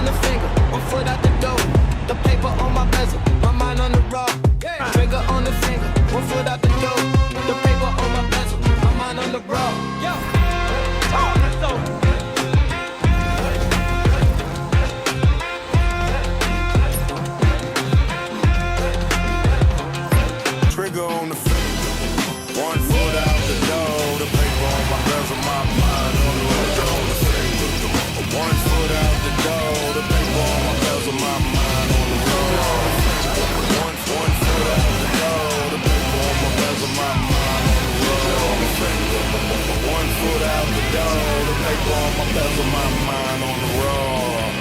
the finger, 1 foot out the door. The paper on my bezel, my mind on the road. Trigger on the finger, 1 foot out the door. The paper on my bezel, my mind on the road. Let's go. Trigger on the finger, 1 foot out the door. The paper on my bezel, my mind on the finger. 1 foot out the door. The paper on my bezel, my mind on the road. 1 foot out the door. The paper on my bezel, my mind on the road. 1 foot out the door. The paper on my bezel, my mind on the road.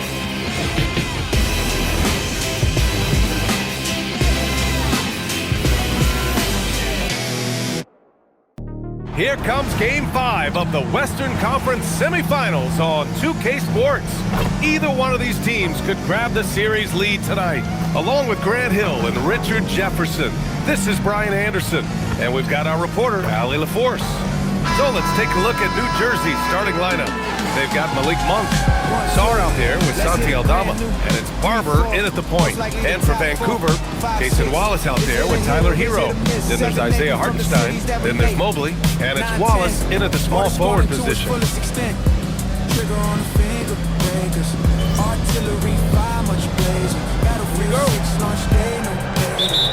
Here comes Game 5 of the Western Conference semifinals on 2K Sports. Either one of these teams could grab the series lead tonight. Along with Grant Hill and Richard Jefferson, this is Brian Anderson, and we've got our reporter, Allie LaForce. So let's take a look at New Jersey's starting lineup. They've got Malik Monk, Sarr out there with Santi Aldama, and it's Barber in at the point. And for Vancouver, Cason Wallace out there with Tyler Hero. Then there's Isaiah Hartenstein, then there's Mobley, and it's Wallace in at the small forward position. Trigger on the finger, breakers. Artillery, fire, much blazing. Battlefield 6, launch day, no data.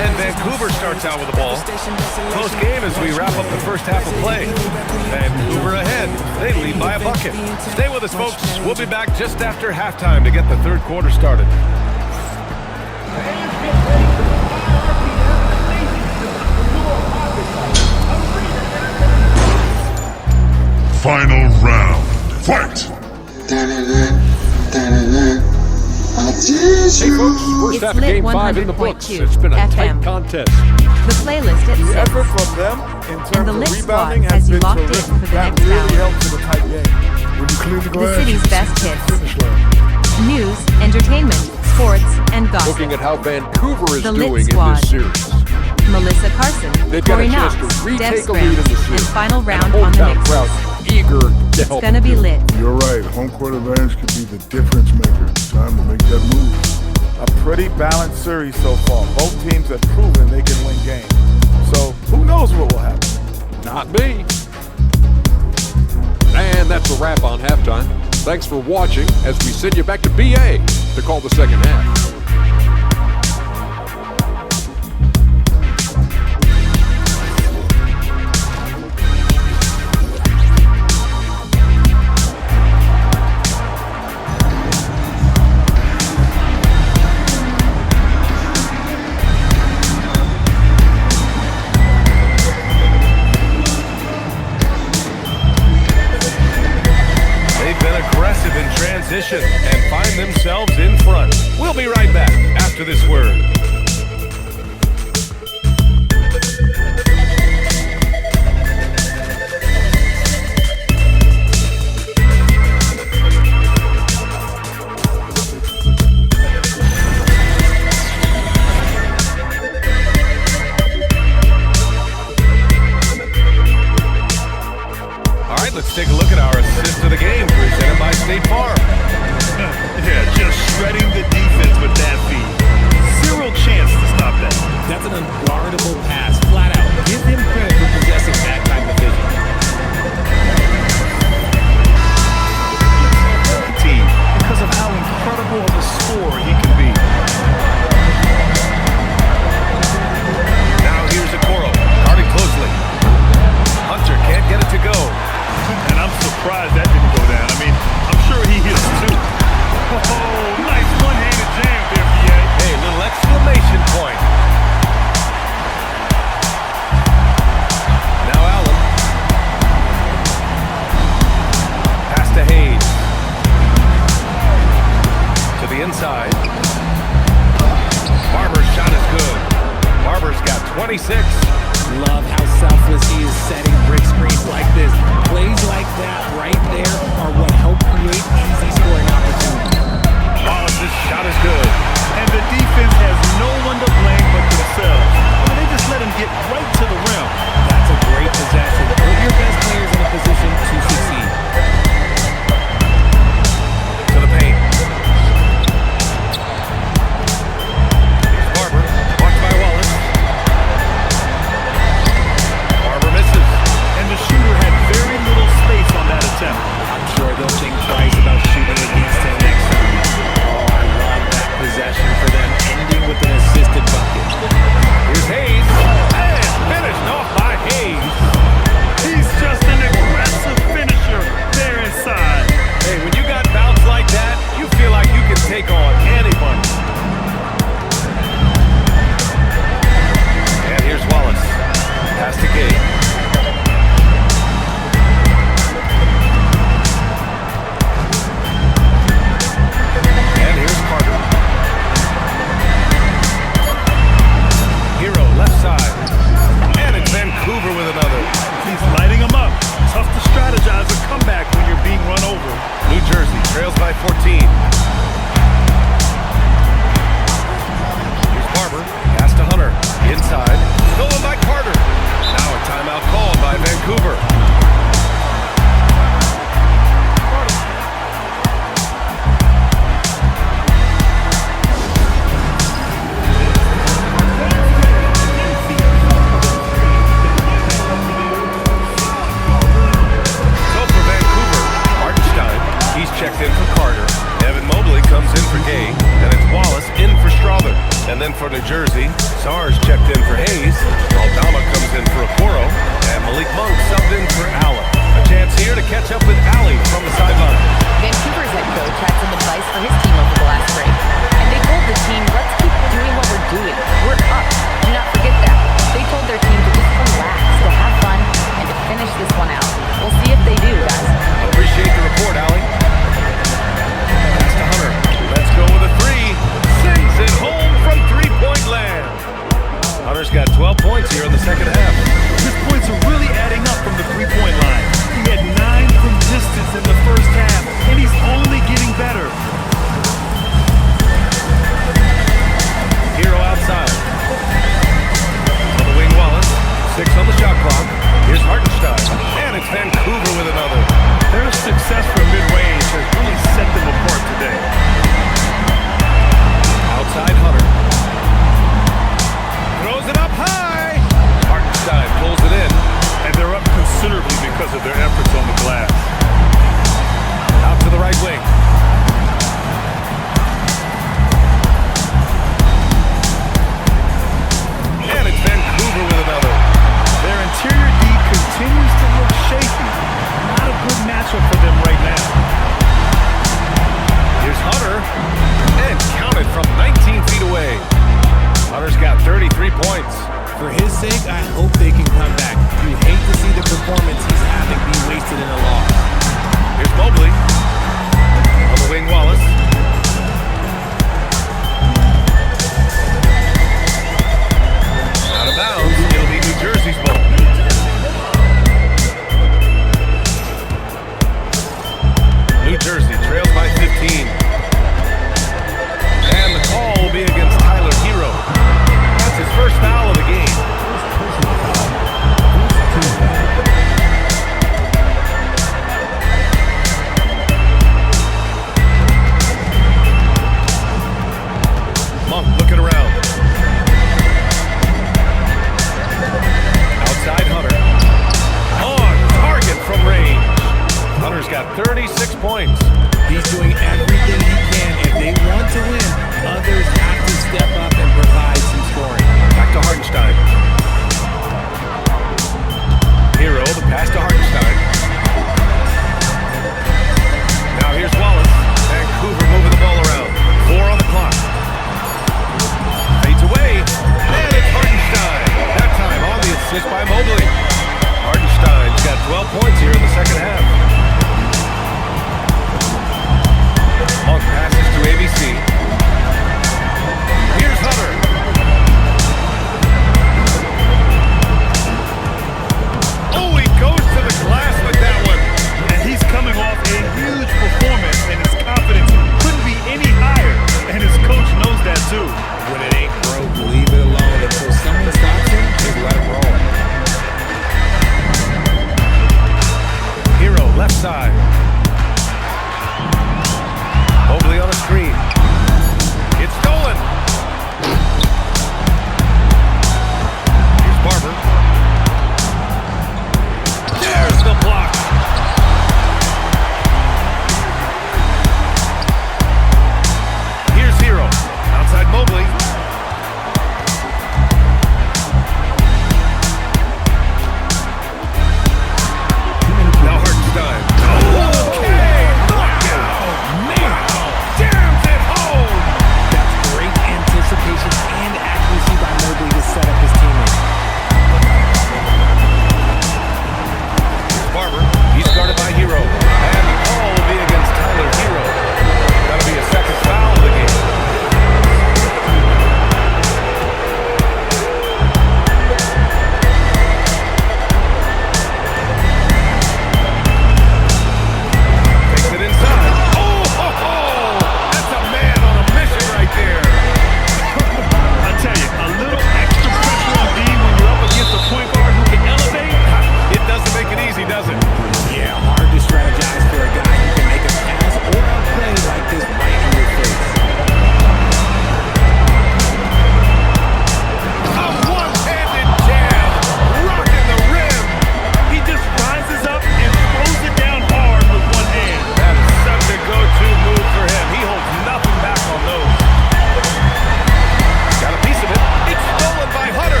And Vancouver starts out with the ball. Close game as we wrap up the first half of play. Vancouver ahead. They lead by a bucket. Stay with us, folks. We'll be back just after halftime to get the third quarter started. Final round. Fight! Hey folks, first half of Game 5 in the books. It's been a tight contest. The playlist at 6. The effort from them in And terms the of Lit rebounding Squad has has you been locked in terrific. for the That next really hour. helps in a tight game. When you clear the The glass, city's best hits. finish line. News, entertainment, sports, and gossip. Looking at how Vancouver is The Lit doing in Squad. this series. Melissa Carson, They've got a Corey chance Knox, to Deb retake a lead in the Scrams, series. and final And round the on the hometown mix. crowd eager to It's help gonna them be do it. lit. You're right. Home court advantage could be the difference maker. Time to make that move. A pretty balanced series so far. Both teams have proven they can win games. So who knows what will happen? Not me. And that's a wrap on halftime. Thanks for watching as we send you back to BA to call the second half. And find themselves in front. We'll be right back after this word. All right, let's take a look at our assist of the game presented by State Farm. Yeah, just shredding the defense with that feed. Zero chance to stop that. That's an unguardable pass, flat out. Give him credit for possessing that type of vision. Team, because of how incredible of a scorer he can be. Now here's Okoro, guarding closely. Hunter can't get it to go. And I'm surprised that didn't go down. I mean, I'm sure he hits too. Oh, nice one-handed jam there, PA. Hey, little exclamation point. Now Allen. Pass to Hayes. To the inside. Barber's shot is good. Barber's got 26. Love how selfless he is setting brick screens like this. Plays like that right there are what help create easy scoring opportunities. Wallace's shot is good. And the defense has no one to blame but themselves. They just let him get right to the rim. That's a great possession. Put your best players in a position to succeed. To the 14. Here's Barber. Pass to Hunter. Inside. Stolen by Carter. Now a timeout called by Vancouver. Checked in for Carter. Evan Mobley comes in for Gay, and it's Wallace in for Strother. And then for New Jersey, Sars checked in for Hayes. Aldama comes in for Okoro, and Malik Monk subbed in for Allen. A chance here to catch up with Allie from the sideline. Vancouver's head coach had some advice for his team over the last break. And they told the team, let's keep doing what we're doing. We're up. Do not forget that. They told their team to just relax, to have fun, and to finish this one out. We'll see if they do, guys. Appreciate the report, Allie. Pass to Hunter. Let's go with a three. Sings it home from three-point land. Hunter's got 12 points here in the second half. His points are really adding up from the three-point line. He had 9 from distance in the first half, and he's only getting better. Hero outside. On the wing, Wallace. 6 on the shot clock. Here's Hartenstein. And it's Vancouver with another. Their success from mid-range has really set them apart today. Outside Hunter. Throws it up high. Hartenstein pulls it in. And they're up considerably because of their efforts on the glass. Out to the right wing. And it's Vancouver with another. Their interior D continues to look shaky. Not a good matchup for them right now. Here's Hunter. And counted from 19 feet away. Hunter's got 33 points. For his sake, I hope they can come back. You hate to see the performance he's having be wasted in a loss. Here's Mobley. On the wing, Wallace. Out of bounds. It'll be New Jersey's ball. New Jersey trails by 15. And the call will be against Tyler Hero. That's his first foul of the game.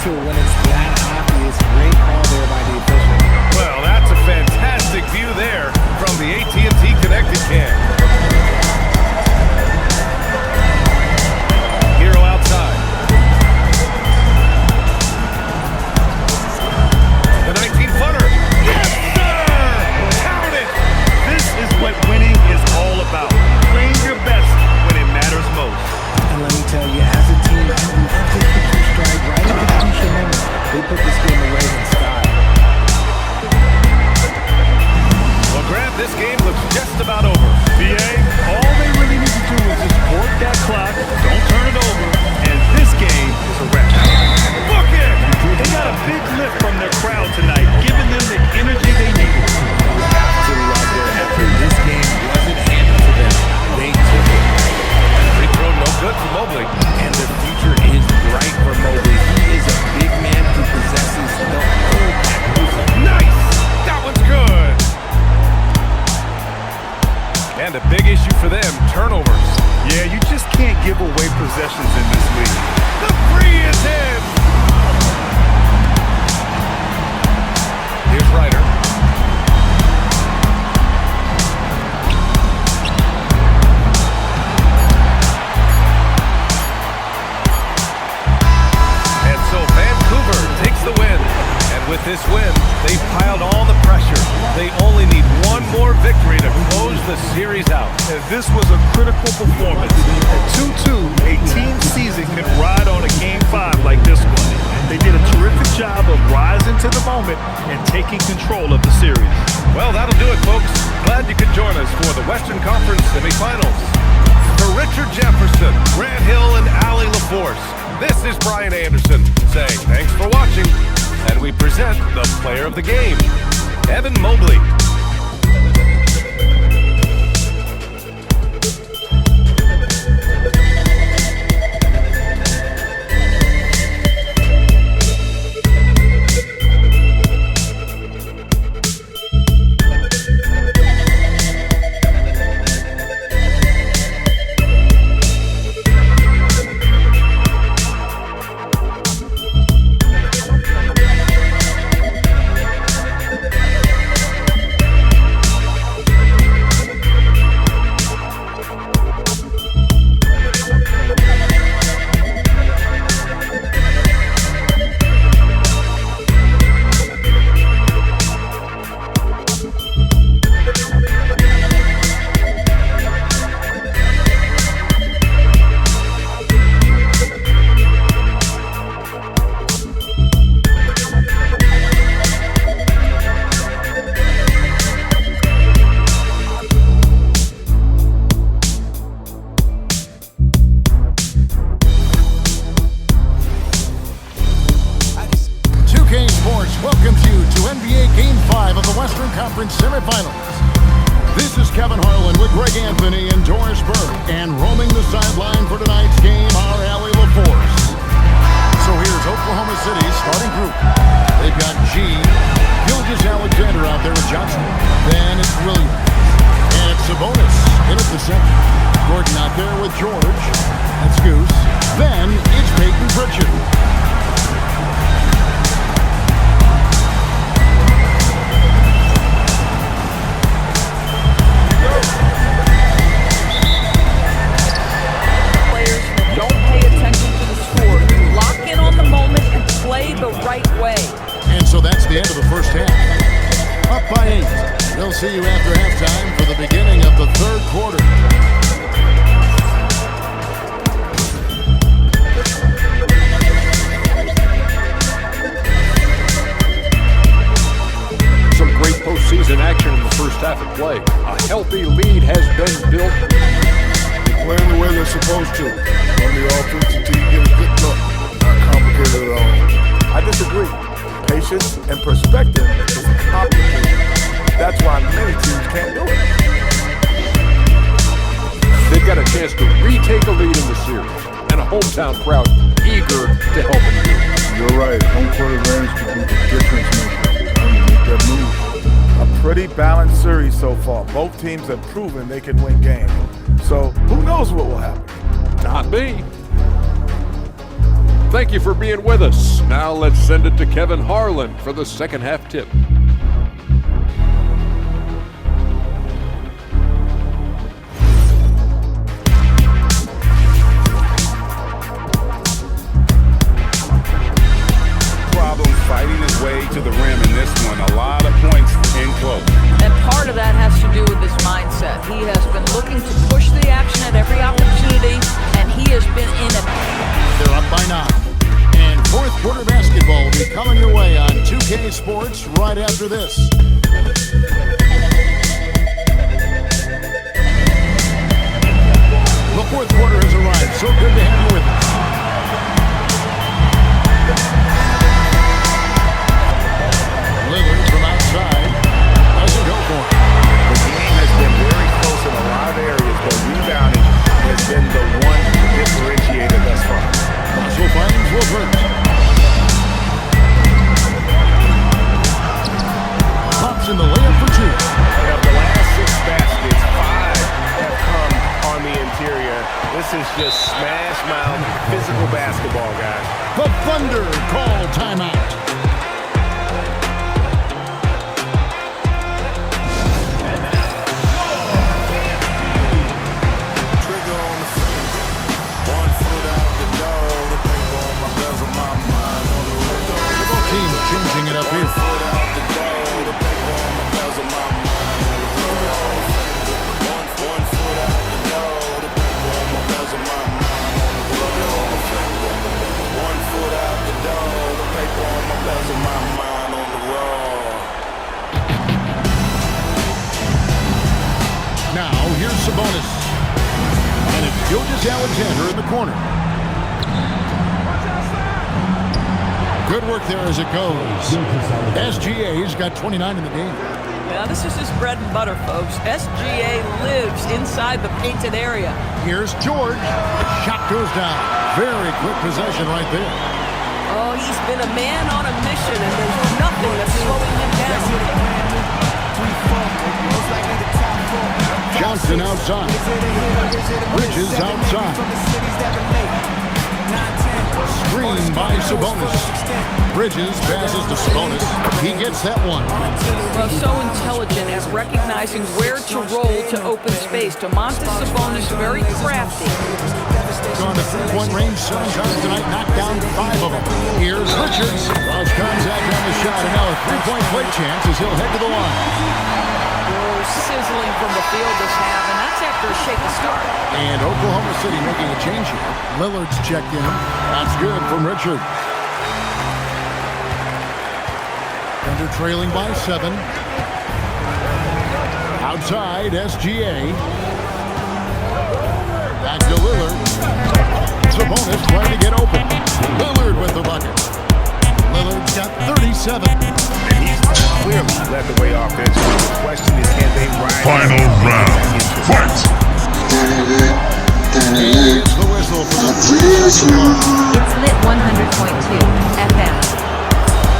whistle when it's that obvious. Great call there by the official. Well, that's a fantastic view there from the AT&T Connected Cam. Hero outside. The 19-footer. Yes, sir! Count it! This is what winning is all about. Playing your best when it matters most. And let me tell you, as a team, I love they put their stride right at the crucial moment. They put this game away in style. Well, Grant, this game looks just about over. BA, all they really need to do is just work that clock, don't turn it over, and this game is a wrap. Book it! They got a big lift from their crowd tonight, giving them the energy they needed. To out there after this game wasn't handed to them. They took it. Free throw no good for Mobley. And the future is bright for Mobley. He is a big man who possesses the whole package. Nice! That one's good! And a big issue for them, turnovers. Yeah, you just can't give away possessions in this league. The three is in! Here's Ryder. And so Vancouver takes the win. And with this win, they piled on the pressure. They only need one more victory to close the series out. And this was a critical performance. At 2-2, a team season can ride on a Game 5 like this one. They did a terrific job of rising to the moment and taking control of the series. Well, that'll do it, folks. Glad you could join us for the Western Conference semifinals. For Richard Jefferson, Grant Hill, and Allie LaForce, this is Brian Anderson saying thanks for watching, and we present the player of the game, Evan Mobley. welcomes you to NBA Game 5 of the Western Conference semifinals. This is Kevin Harlan with Greg Anthony and Doris Burke, and roaming the sideline for tonight's game are Allie LaForce. So here's Oklahoma City's starting group. They've got G, Gilgeous-Alexander out there with Johnson. Then it's Williams. And it's Sabonis in at the center. Gordon out there with George. That's Goose. Then it's Peyton Pritchard. And so that's the end of the first half. Up by 8. We'll see you after halftime for the beginning of the third quarter. Some great postseason action in the first half of play. A healthy lead has been built. They're playing the way they're supposed to. On the offense until you get a good look. Not complicated at all. I disagree. Patience and perspective is complicated. That's why many teams can't do it. They've got a chance to retake a lead in the series, and a hometown crowd eager to help them do it. You're right. Home court advantage could be the difference maker. Time to make that move. A pretty balanced series so far. Both teams have proven they can win games. So who knows what will happen? Not me. Thank you for being with us. Now let's send it to Kevin Harlan for the second half tip. Problem fighting his way to the rim in this one. A lot of points in close. And part of that has to do with his mindset. He has been looking to push the action at every opportunity, and he has been in it. They're up by 9. And fourth quarter basketball will be coming your way on 2K Sports right after this. The fourth quarter has arrived. So good to have you with us. Lillard from outside doesn't go for it. The game has been very close in a lot of areas, but rebounding has been the one differentiator thus far. Russell finds Wilbert. Pops in the layup for 2. And of the last 6 baskets, 5 have come on the interior. This is just smash mouth physical basketball, guys. The Thunder call timeout. Changing it up here. Now here's Sabonis. And it's EdwinAlcidas in the corner. Good work there as it goes. SGA's got 29 in the game. Yeah, this is his bread and butter, folks. SGA lives inside the painted area. Here's George. Shot goes down. Very quick possession right there. Oh, he's been a man on a mission, and there's nothing that's slowing him down. Johnson outside. Bridges outside. Screen by Sabonis. Bridges passes to Sabonis. He gets that one. Well, so intelligent at recognizing where to roll to open space. Domantas Sabonis, very crafty. Gone to three-point range 7 times tonight, knocked down 5 of them. Here's Richards. Lost contact on the shot, and now a three-point play chance as he'll head to the line. Sizzling from the field this half, and that's after a shaky start. And Oklahoma City making a change here. Lillard's checked in. That's good from Richard. Thunder trailing by 7. Outside, SGA. Back to Lillard. Sabonis trying to get open. Lillard with the bucket. Lillard's got 37. And he's clearly led the way offensively. The question is, can they ride? Final round. Fight! Here's the whistle for the three. It's lit 100.2 FM.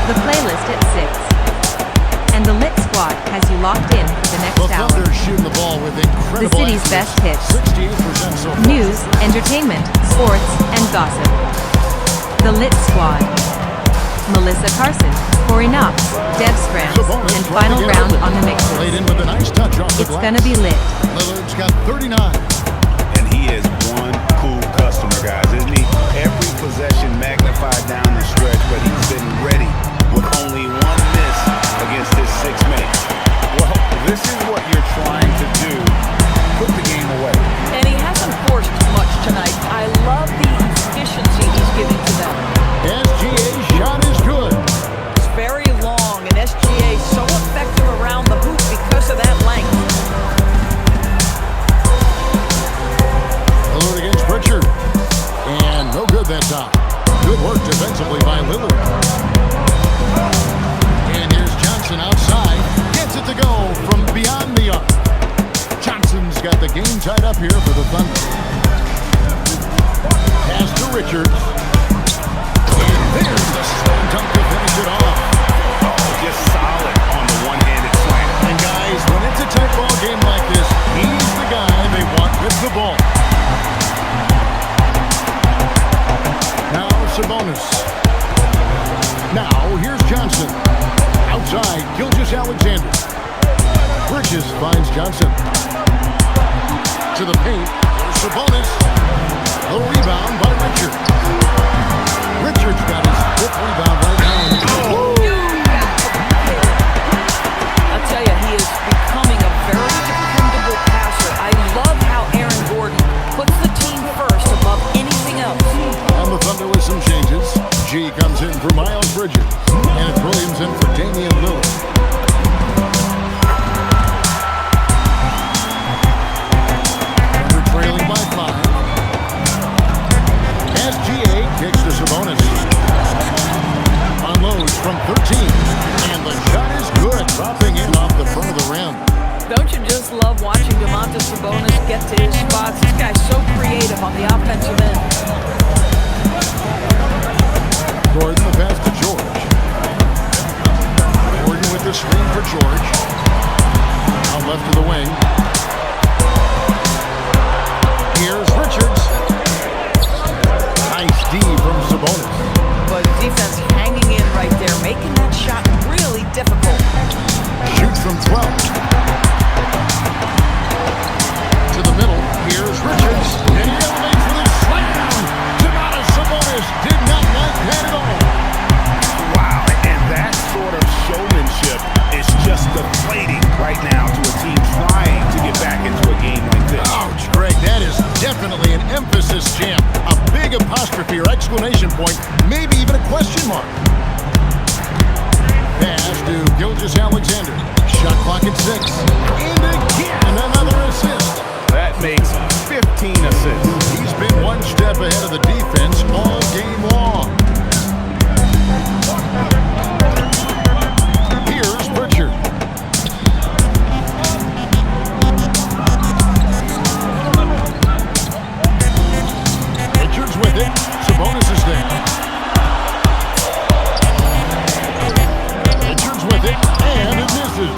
The playlist at 6. And the Lit Squad has you locked in for the next hour. The Thunder shooting the ball with incredible The city's best hits. 68% so far. News, entertainment, sports, and gossip. The Lit Squad. Melissa Carson, Corey Knox, Deb Scrams, and final round on the mixes. Played in with a nice touch off the It's glass. gonna be lit. Lillard's got 39. And he is one cool customer, guys, isn't he? Every possession magnified down the stretch, but he's been ready with only one miss against his 6 man. Well, this is what you're trying to do. Put the game away. And he hasn't forced much tonight. I love the efficiency he's giving to them. SGA's shot is good. It's very long, and SGA is so effective around the hoop because of that length. Lillard against Pritchard. And no good that time. Good work defensively by Lillard. And here's Johnson outside. Gets it to go from beyond the arc. Johnson's got the game tied up here for the Thunder. Pass to Richards. And there's the slam dunk to finish it off. Just solid on the one-handed slam. And guys, when it's a tight ball game like this, he's the guy they want with the ball. Now Sabonis. Johnson. To the paint. Sabonis. The rebound by Richard. Richards got his 5th rebound right now. I'll tell you, he is becoming a very dependable passer. I love how Aaron Gordon puts the team first above anything else. And the Thunder with some changes. G comes in for Miles Bridges. And it's Williams in for Damian Lillard. Thunder trailing by 5. SGA kicks to Sabonis. Unloads from 13. And the shot is good. Dropping in off the front of the rim. Don't you just love watching Domantas Sabonis get to his spots? This guy's so creative on the offensive end. Gordon the pass to George. Gordon with the screen for George. Out left to the wing. Here's Richards. Nice D from Sabonis. But defense hanging in right there, making that shot really difficult. Shoots from 12. To the middle. Here's Richards. And he elevates with a slam. Domantas Sabonis did not like that at all. Wow, and that sort of showmanship is just deflating right now to a team trying to get back into a game like this. Ouch, Greg, that is definitely an emphasis jam. A big apostrophe or exclamation point, maybe even a question mark. Pass to Gilgeous-Alexander. Shot clock at 6. And again, another assist. That makes 15 assists. He's been one step ahead of the defense all game long. Here's Richard. Richards with it. Sabonis is there. Richards with it, and it misses.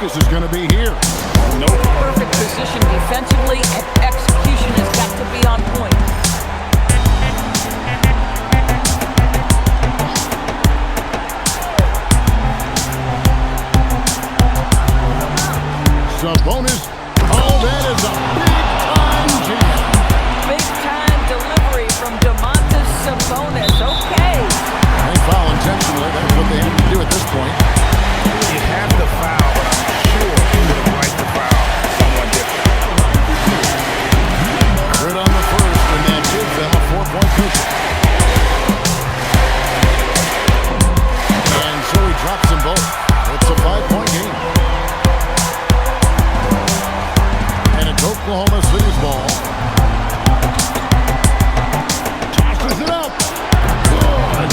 focus is going to be here. Perfect position defensively, and execution has got to be on point. Sabonis. Oh, that is a big-time jam. Big-time delivery from Domantas Sabonis. Okay. They foul intentionally. That's what they have to do at this point. You have the foul, but I'm sure he would have liked the foul someone different. Good on the first, and that gives them a 4-point cushion. And so he drops them both. It's a 5-point game. And it's Oklahoma City's ball. Tosses it up. Good.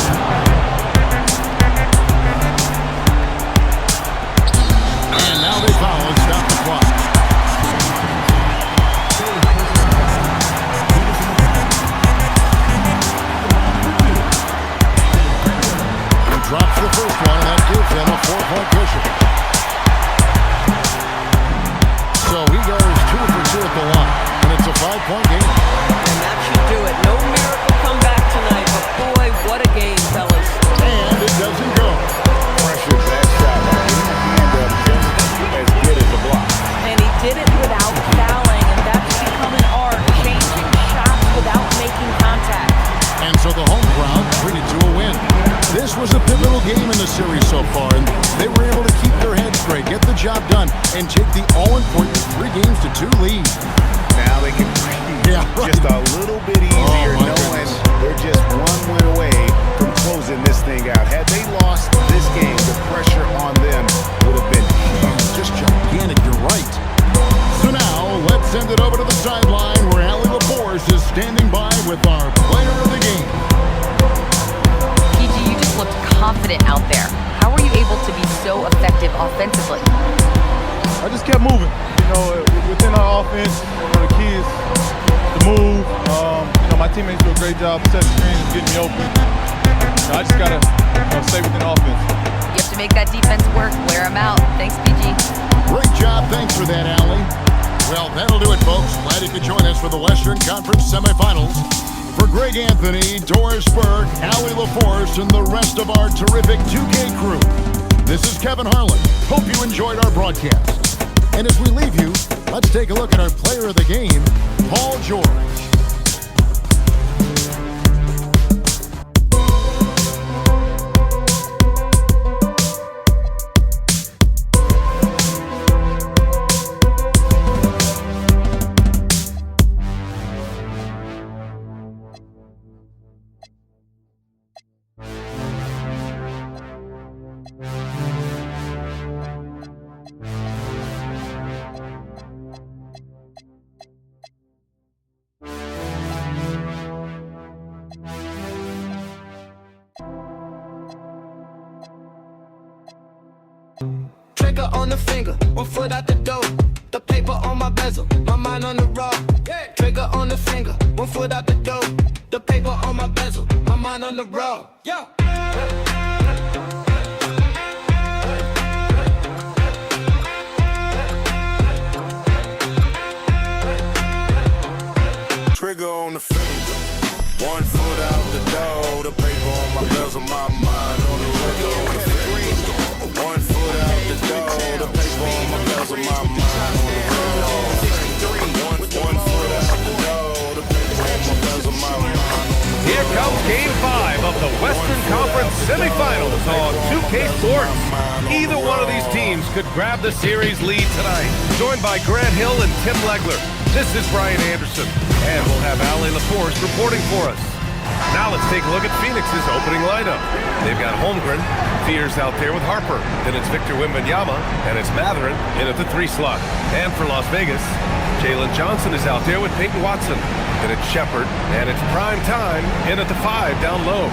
And now they foul and stop the clock. He drops the first one, and that gives them a 4-point cushion. So he goes 2 for 2 at the line, and it's a 5-point game. And that should do it. No miracle comeback tonight, but boy, what a game, fellas. And it doesn't go. Pressures that shot. He end up just as good as the block. And he did it without fouling, and that's become an art, changing shots without making contact. And so the home crowd treated to a win. This was a pivotal game in the series so far, and they were able to keep their heads straight, get the job done, and take the all-important 3-2 lead. Now they can breathe just a little bit easier, knowing they're just one win away from closing this thing out. Had they lost this game, the pressure on them would have been just gigantic. You're right. So now let's send it over to the sideline where Allie LaForce is standing by with our player of the game. PG, you just looked confident out there. How were you able to be so effective offensively? I just kept moving. You know, within our offense, the key is to move. My teammates do a great job setting screens, getting me open. I just gotta stay within offense. You have to make that defense work. Wear them out. Thanks, PG. Great job. Thanks for that, Allie. Well, that'll do it, folks. Glad you could join us for the Western Conference semifinals. For Greg Anthony, Doris Burke, Allie LaForce, and the rest of our terrific 2K crew, this is Kevin Harlan. Hope you enjoyed our broadcast. And as we leave you, let's take a look at our player of the game, Paul George. Trigger on the finger, 1 foot out the door. The paper on my bezel, my mind on the road. Trigger on the finger, 1 foot out the door. The paper on my bezel, my mind on the road. Trigger on the finger, 1 foot out the door. The paper on my bezel, my mind on the road. 1 foot out the door. The paper on my bezel, my mind on the road. 1 foot out the door. The paper on my bezel, my mind on the road. Here comes Game 5 of the Western Conference semifinals on 2K Sports. Either one of these teams could grab the series lead tonight. Joined by Grant Hill and Tim Legler, this is Brian Anderson, and we'll have Allie LaForce reporting for us. Now let's take a look at Phoenix's opening lineup. They've got Holmgren, Fears out there with Harper. Then it's Victor Wembanyama, and it's Mathurin in at the 3 slot. And for Las Vegas, Jalen Johnson is out there with Peyton Watson. Then it's Shepard, and it's prime time in at the 5 down low.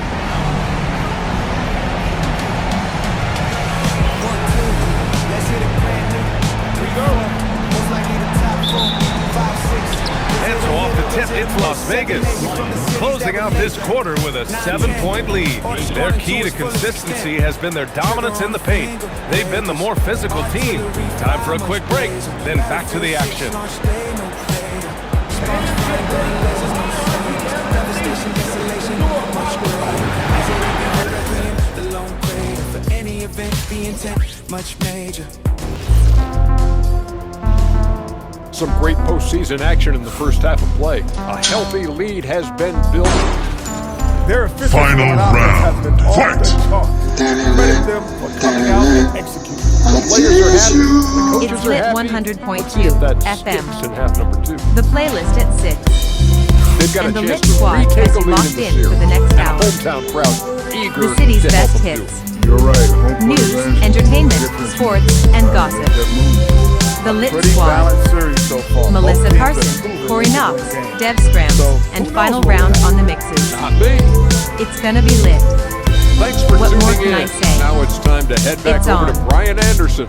And so off the tip, it's Las Vegas. Closing closing out this quarter with a 7-point lead. Their key to consistency has been their dominance in the paint. They've been the more physical team. Time for a quick break, then back to the action. Some great postseason action in the first half of play. A healthy lead has been built. Their officials Final round, fight! Credit them for coming out and executing. The players are happy. The coaches It's are Lit happy. 100.2 That FM. sticks in half number 2. The playlist at 6. They've got And a the chance Lit to Squad retake has a lead locked in the in series. for the next And hour. hometown crowd eager The city's to help best them do hits. it. You're right. Home court News, advantage. entertainment, Difference. sports, and gossip. That move. The Lit Pretty Squad. balanced series so far. Melissa Both teams Carson, have proven Corey they can Knox, win games. Dev Scram, So, and who final knows what round will on the mixes. Not me. It's gonna be lit. Thanks for What more tuning can I in. say? Now it's time to head back It's over to on. Brian Anderson.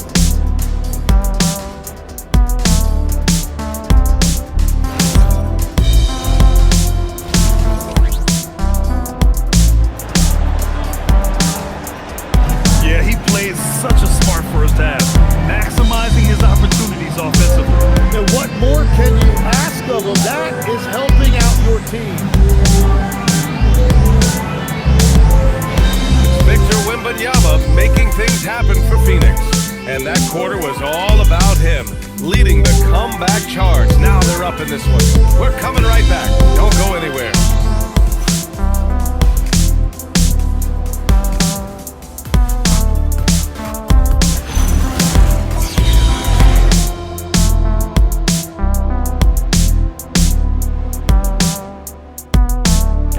Yeah, he played such a smart first half, maximizing his opportunities offensively. And what more can you ask of him? That is helping out your team. Victor Wembanyama making things happen for Phoenix. And that quarter was all about him, leading the comeback charge. Now they're up in this one. We're coming right back. Don't go anywhere.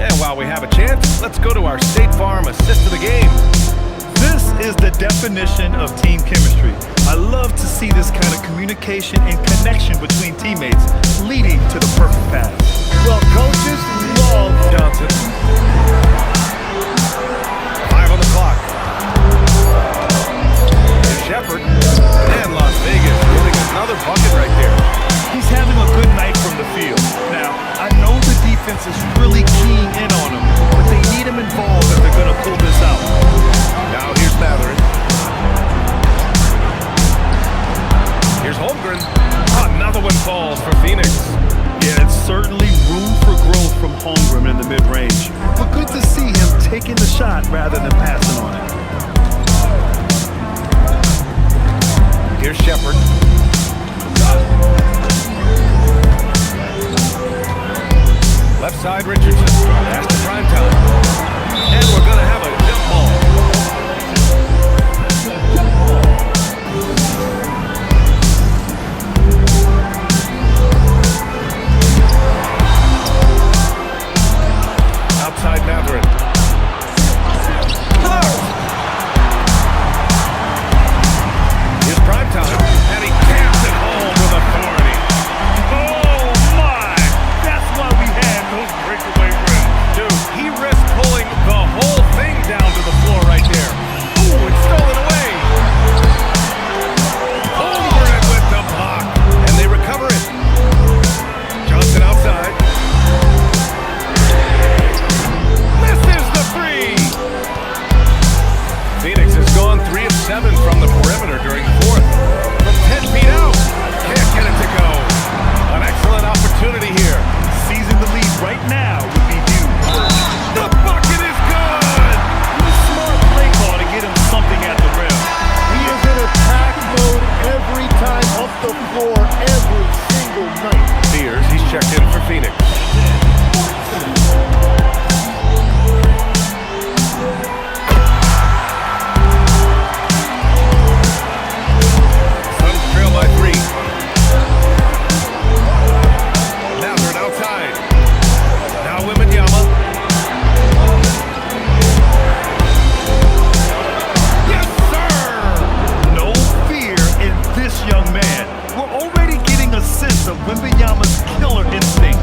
And while we have a chance, let's go to our State Farm assist of the game. This is the definition of team chemistry. I love to see this kind of communication and connection between teammates leading to the perfect pass. Well, coaches love Johnson. 5 on the clock. And Shepard. And Las Vegas getting another bucket right there. He's having a good night from the field. Now, I know the defense is really keying in on him, but they need him involved if they're going to pull this out. Now here's Matherin. Here's Holmgren. Another one falls for Phoenix. Yeah, it's certainly room for growth from Holmgren in the mid-range, but good to see him taking the shot rather than passing on it. Here's Shepard. Left side, Richardson. Pass to Primetime. And we're going to have a jump ball. Outside Matherin. Here's Primetime. And he camps it home with authority. Oh my! That's why we had those breakaway rims. Dude, he risked pulling the whole thing down to the floor right there. Ooh, it's stolen away. Over it with the block. And they recover it. Johnson outside. Misses the three. Phoenix has gone 3 of 7 from the perimeter during the fourth. From 10 feet out. Can't get it to go. An excellent opportunity here. Seizing the lead right now would be huge. The bucket is good. Smart play call to get him something at the rim. He is in attack mode every time up the floor, every single night. Sears, he's checked in for Phoenix. Suns trail by 3. Now they're outside. Now Wembanyama. Yes, sir! No fear in this young man. We're already getting a sense of Wembanyama's killer instinct.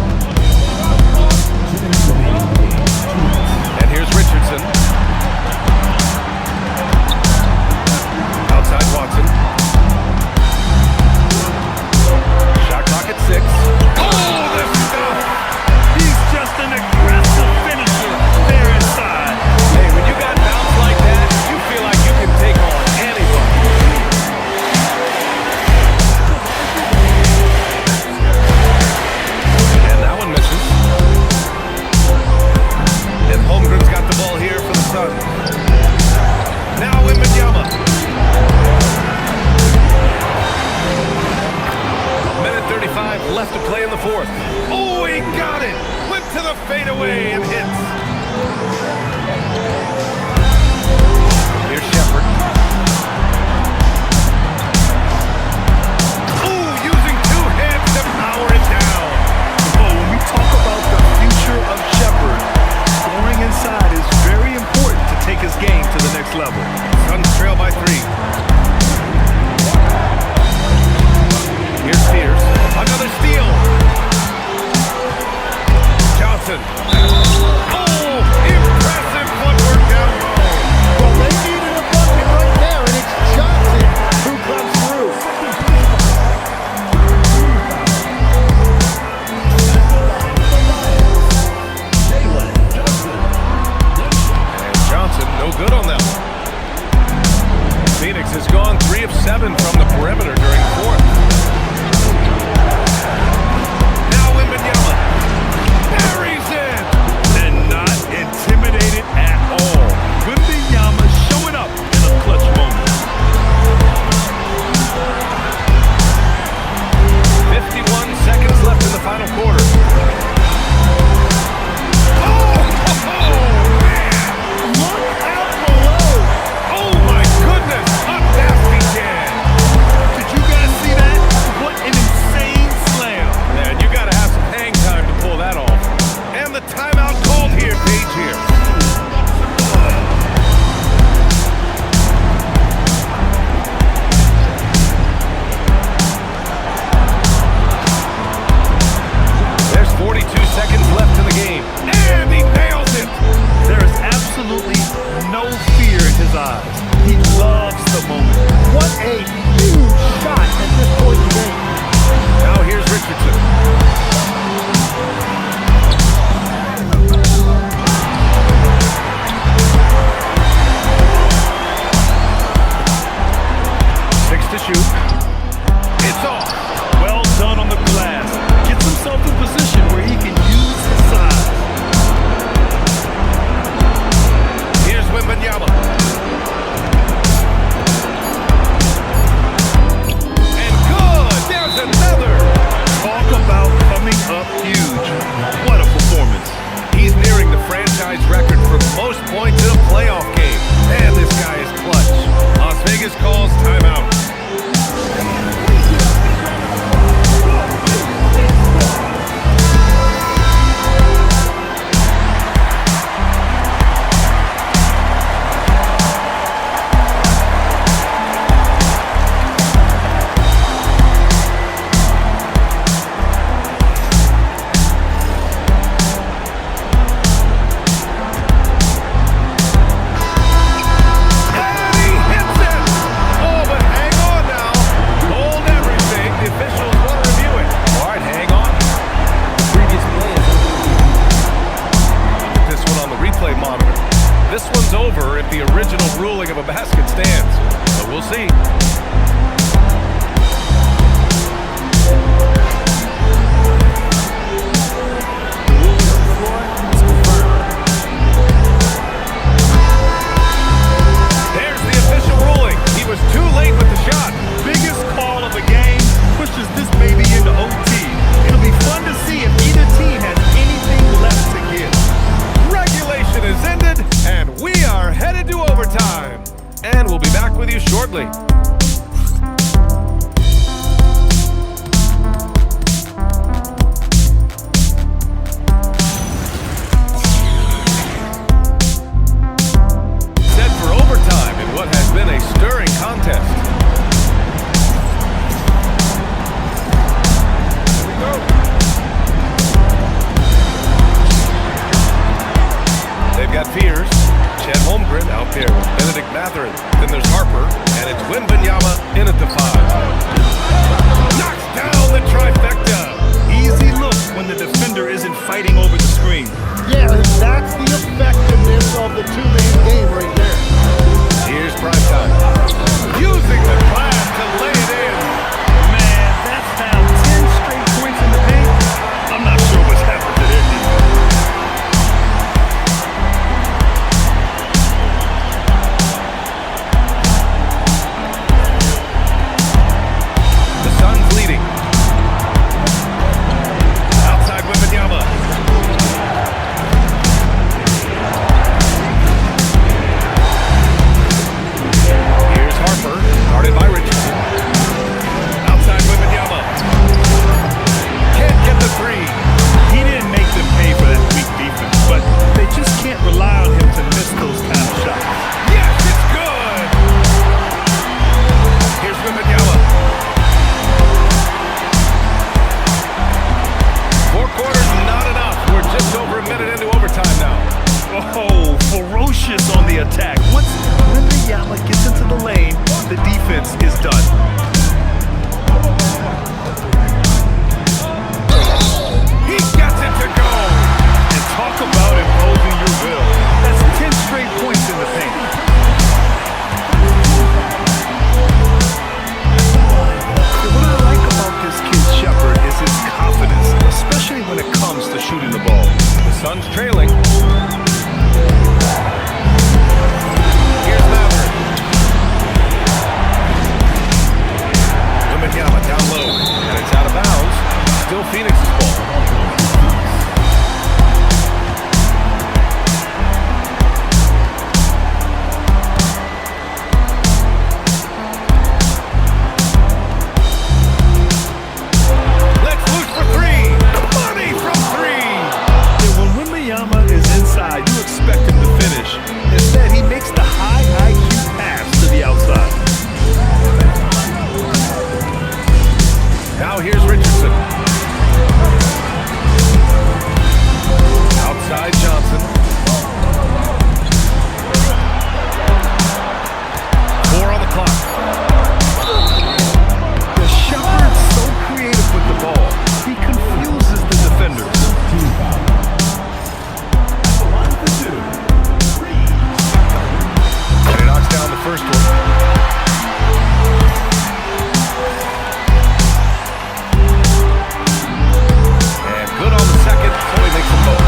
left to play in the fourth. Oh, he got it! Went to the fadeaway and hits. Here's Shepard. Oh, using two hands to power it down. Oh, when we talk about the future of Shepard, scoring inside is very important to take his game to the next level. Suns trail by 3. Here's Spears. Another steal. Johnson. Oh, impressive down low, and it's out of bounds. Still Phoenix's ball. Let's loose for three. Money from three. And when Wembanyama is inside, you expect him to finish. Instead, he makes the high IQ pass to the outside. Now here's Richardson. Outside Johnson. 4 on the clock. The Shepherd's so creative with the ball. He confuses the defenders. And he knocks down the first one. And good on the second, so he makes them both.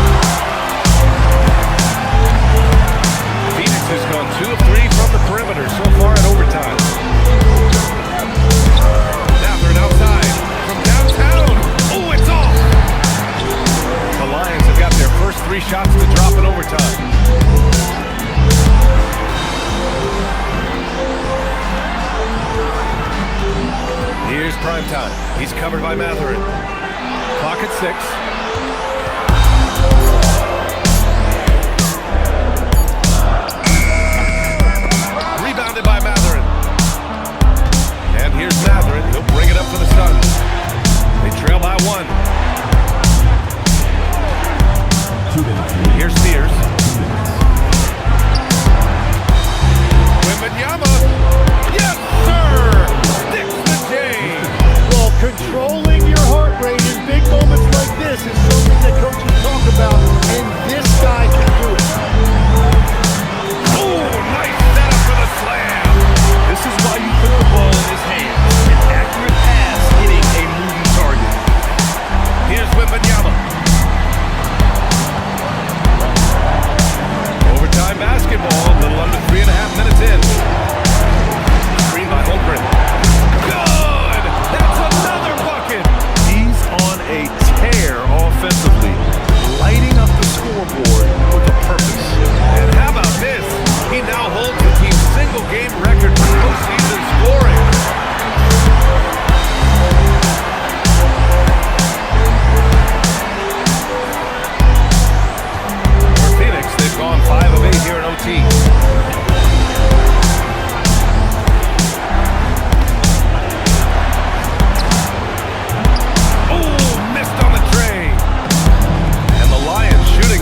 Phoenix has gone 2 of 3 from the perimeter so far in overtime. Mathurin outside from downtown. Oh, it's off! The Lions have got their first 3 shots to drop in overtime. Here's prime time. He's covered by Mathurin. Clock at 6. Rebounded by Mathurin. And here's Mathurin. He'll bring it up for the Suns. They trail by 1. Here's Spears. Wembanyama. Yes, sir! Sticks the J. Well, controlling your heart rate in big moments like this is something that coaches talk about, and this guy can do it. Oh, nice setup for the slam. This is why you put the ball in his hands. An accurate pass hitting a moving target. Here's Wembanyama. Overtime basketball, a little under 3.5 minutes in. Screen by Holmgren. Good! That's another bucket! He's on a tear offensively, lighting up the scoreboard with a purpose. And how about this? He now holds the team's single-game record for postseason scoring. For Phoenix, they've gone 5 of 8 here in OT.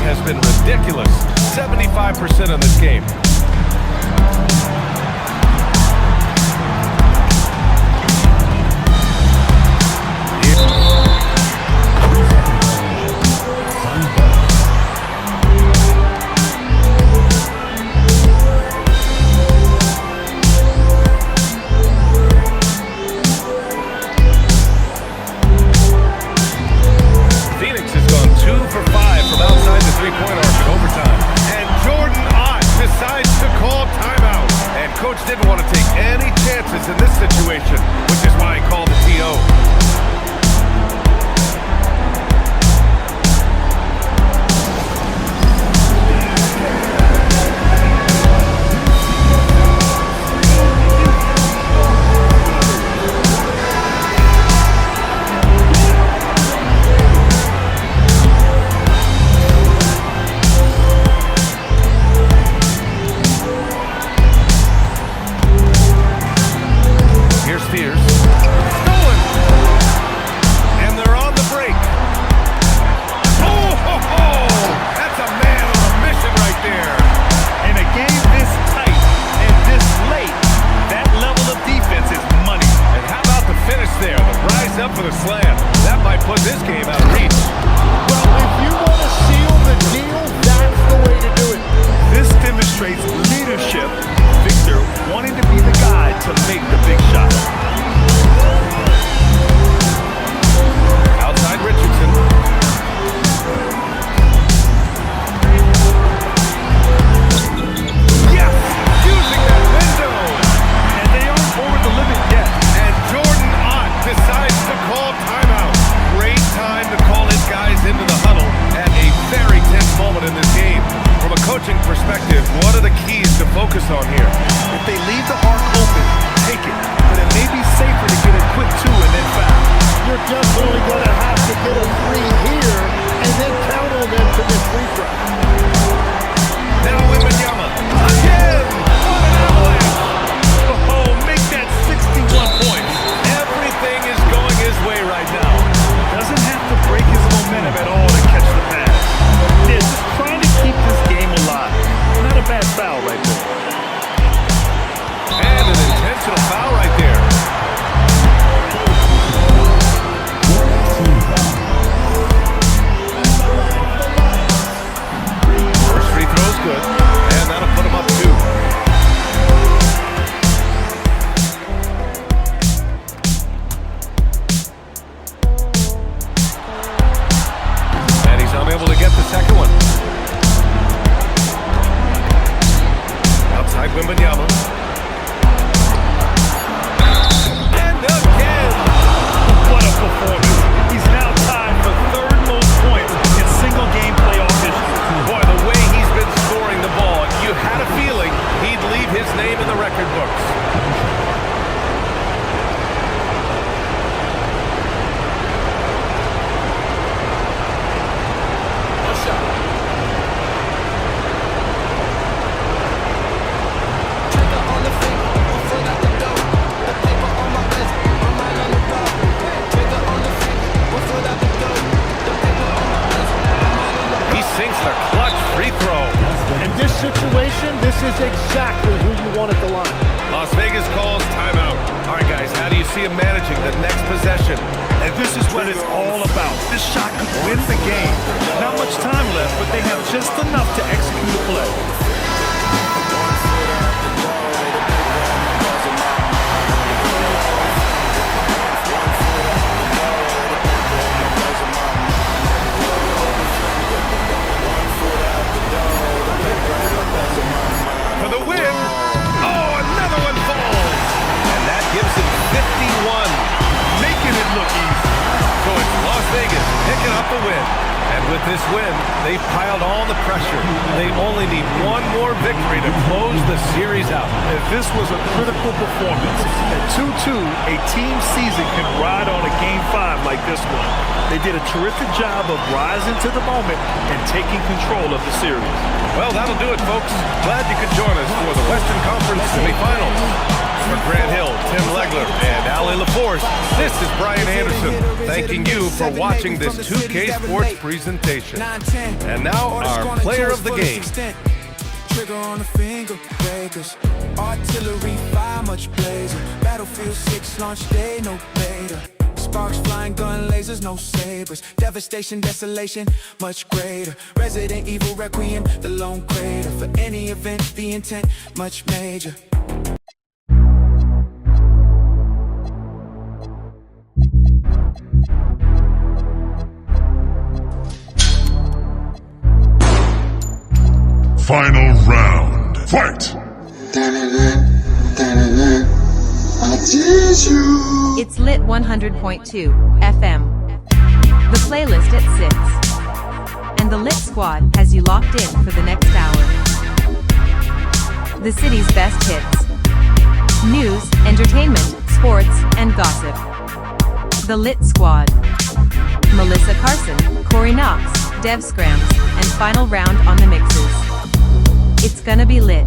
Has been ridiculous. 75% in this game. Phoenix has gone 2 for 5 from outside the three-point arc in overtime. And Jordan Ott decides to call timeout. And coach didn't want to take any chances in this situation, which is why he called the TO. Spears. Stolen! And they're on the break. Oh, ho, ho! That's a man on a mission right there. In a game this tight and this late, that level of defense is money. And how about the finish there? The rise up for the slam. That might put this game out of reach. Well, if you want to seal the deal, that's the way to do it. This demonstrates leadership. Victor wanting to be the guy to make the big shot. Outside Richardson. Yes! Using that window! And they aren't over the limit yet. And Jordan Ott decides on here. If they leave the arc open, take it. But it may be safer to get a quick 2 and then foul. You're definitely going to have to get a 3 here and then count on them to miss free throw. Now Wembanyama. Again! What an avalanche! Oh, make that 61 points. Everything is going his way right now. Doesn't have to break his momentum at all to catch the pass. They're just trying to keep this game alive. Not a bad foul right there. And an intentional foul right there. First free throw's good, and that'll put him up 2. And he's unable to get the second one. Outside Wembanyama. And again! What a performance. He's now tied for 3rd most points in single-game playoff history. Boy, the way he's been scoring the ball, you had a feeling he'd leave his name in the record books. Trigger on the finger, one foot out the door. The paper on my vest, my mind on the road. Trigger on the finger, one foot out the door. The paper on my vest, my mind on the road. He sinks the clutch free throw. In this situation, this is exactly who you want at the line. Las Vegas calls timeout. All right, guys, how do you see him managing the next possession? And this is what it's all about. This shot could win the game. Not much time left, but they have just enough to execute a play. For the win. Oh, another one falls. And that gives him 51. Making it look easy. So it's Las Vegas picking up the win. And with this win, they've piled on the pressure. They only need one more victory to close the series out. If this was a critical performance, at 2-2, a team season can ride on a Game 5 like this one. They did a terrific job of rising to the moment and taking control of the series. Well, that'll do it, folks. Glad you could join us for the Western Conference semifinals. For Grant Hill, Tim Legler, and Ali LaForce, this is Brian Anderson, thanking you for watching this 2K Sports presentation. And now, our player of the game. Trigger on the finger breakers, artillery fire much blazer, Battlefield 6 launch day no beta, sparks flying gun lasers no sabers, devastation desolation much greater, Resident Evil Requiem the lone crater, for any event the intent much major. Final round. Fight! I tease you. It's Lit 100.2 FM. The playlist at 6. And the Lit Squad has you locked in for the next hour. The city's best hits. News, entertainment, sports, and gossip. The Lit Squad. Melissa Carson, Corey Knox, Dev Scrams, and final round on the mixes. It's gonna be lit.